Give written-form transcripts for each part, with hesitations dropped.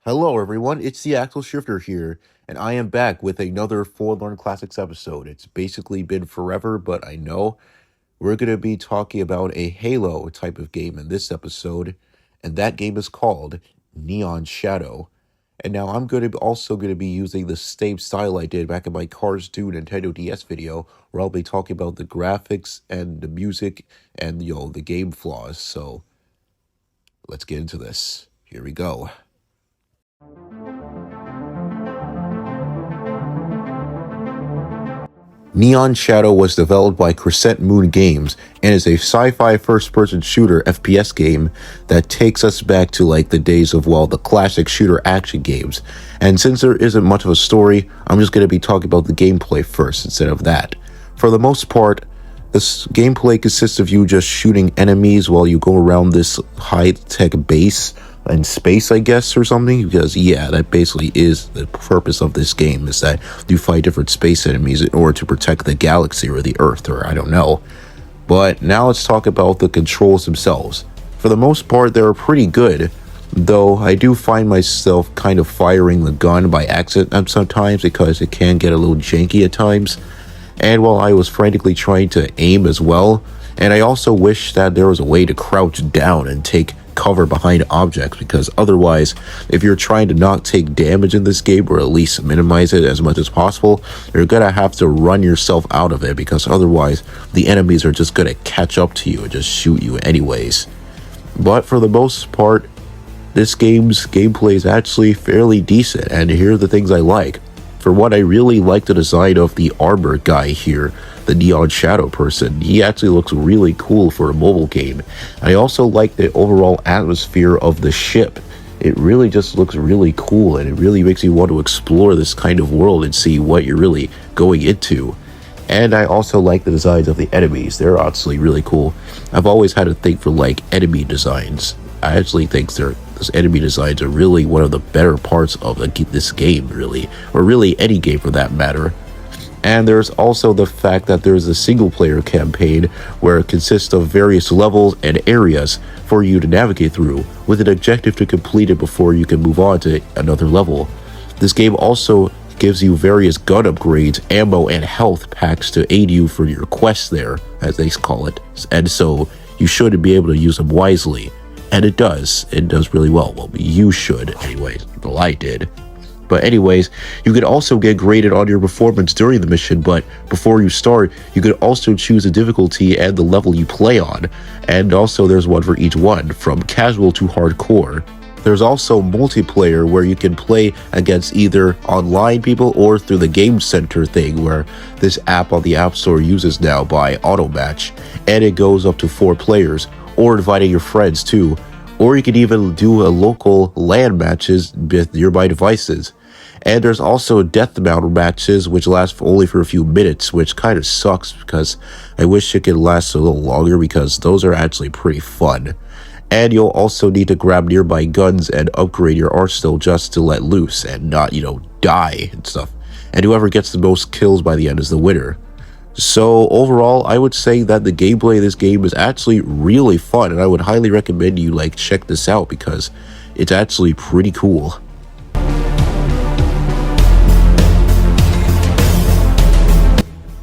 Hello, everyone. It's the Axel Shifter here, and I am back with another Forlorn Classics episode. It's basically been forever, but I know we're going to be talking about a Halo type of game in this episode, and that game is called Neon Shadow. And now I'm going to be using the same style I did back in my Cars 2 Nintendo DS video, where I'll be talking about the graphics and the music and the game flaws. So let's get into this. Here we go. Neon Shadow was developed by Crescent Moon Games and is a sci-fi first-person shooter FPS game that takes us back to like the days of, well, the classic shooter action games. And since there isn't much of a story, I'm just going to be talking about the gameplay first instead of that. For the most part, this gameplay consists of you just shooting enemies while you go around this high-tech base in space, I guess, or something, because yeah, that basically is the purpose of this game, is that you fight different space enemies in order to protect the galaxy or the Earth, or I don't know. But now let's talk about the controls themselves. For the most part, they're pretty good, though I do find myself kind of firing the gun by accident sometimes because it can get a little janky at times. And while I was frantically trying to aim as well, and I also wish that there was a way to crouch down and take cover behind objects, because otherwise, if you're trying to not take damage in this game, or at least minimize it as much as possible, you're gonna have to run yourself out of it, because otherwise the enemies are just gonna catch up to you and just shoot you anyways. But for the most part, this game's gameplay is actually fairly decent, and here are the things I like. For one, I really like the design of the armor guy here, the Neon Shadow person. He actually looks really cool for a mobile game. I also like the overall atmosphere of the ship. It really just looks really cool, and it really makes you want to explore this kind of world and see what you're really going into. And I also like the designs of the enemies. They're actually really cool. I've always had a thing for like enemy designs. I actually think those enemy designs are really one of the better parts of this game, really, or really any game for that matter. And there's also the fact that there's a single player campaign where it consists of various levels and areas for you to navigate through, with an objective to complete it before you can move on to another level. This game also gives you various gun upgrades, ammo, and health packs to aid you for your quests there, as they call it, and so you should be able to use them wisely. And it does really well. Well, you should anyways. Well, I did. But anyways, you could also get graded on your performance during the mission, but before you start, you could also choose the difficulty and the level you play on. And also there's one for each one, from casual to hardcore. There's also multiplayer, where you can play against either online people or through the Game Center thing, where this app on the App Store uses now by Automatch, and it goes up to 4 players, or inviting your friends too. Or you can even do a local LAN matches with nearby devices. And there's also deathmatch matches, which last only for a few minutes, which kind of sucks because I wish it could last a little longer, because those are actually pretty fun. And you'll also need to grab nearby guns and upgrade your arsenal just to let loose and not, die and stuff. And whoever gets the most kills by the end is the winner. So overall, I would say that the gameplay of this game is actually really fun, and I would highly recommend you check this out, because it's actually pretty cool.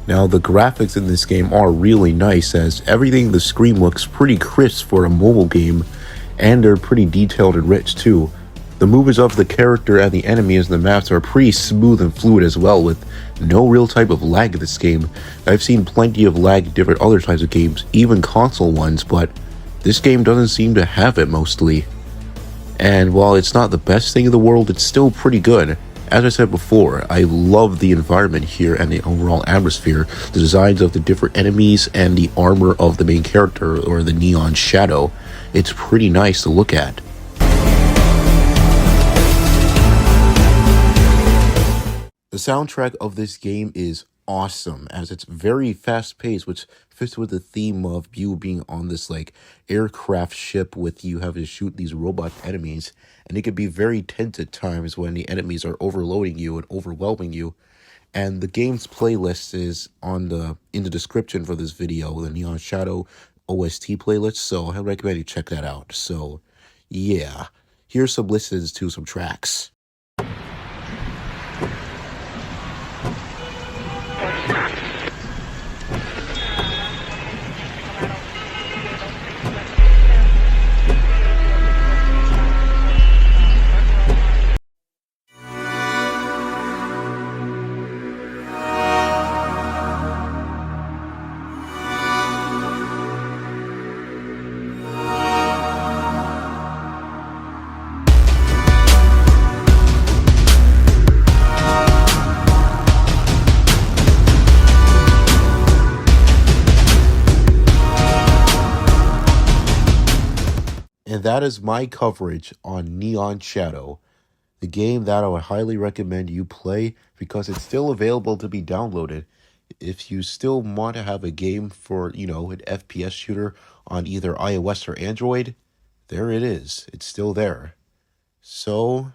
Now, the graphics in this game are really nice, as everything in the screen looks pretty crisp for a mobile game, and they're pretty detailed and rich too. The movements of the character and the enemies and the maps are pretty smooth and fluid as well, with no real type of lag in this game. I've seen plenty of lag in different other types of games, even console ones, but this game doesn't seem to have it mostly. And while it's not the best thing in the world, it's still pretty good. As I said before, I love the environment here and the overall atmosphere, the designs of the different enemies, and the armor of the main character, or the Neon Shadow. It's pretty nice to look at. The soundtrack of this game is awesome, as it's very fast-paced, which fits with the theme of you being on this aircraft ship with you having to shoot these robot enemies, and it can be very tense at times when the enemies are overloading you and overwhelming you. And the game's playlist is in the description for this video, the Neon Shadow OST playlist, so I recommend you check that out. So yeah, Here's some listens to some tracks. And that is my coverage on Neon Shadow, the game that I would highly recommend you play because it's still available to be downloaded. If you still want to have a game for, an FPS shooter on either iOS or Android, there it is. It's still there. So,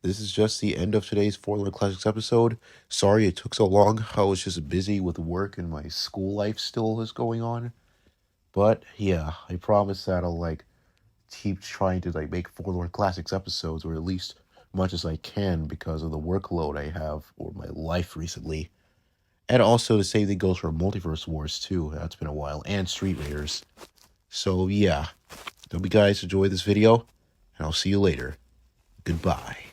this is just the end of today's Forlorn Classics episode. Sorry it took so long. I was just busy with work and my school life still is going on. But yeah, I promise that I'll keep trying to make Forlorn Classics episodes, or at least much as I can because of the workload I have or my life recently. And also the same thing goes for Multiverse Wars too. That's been a while. And Street Raiders. So yeah. Hope you guys enjoy this video. And I'll see you later. Goodbye.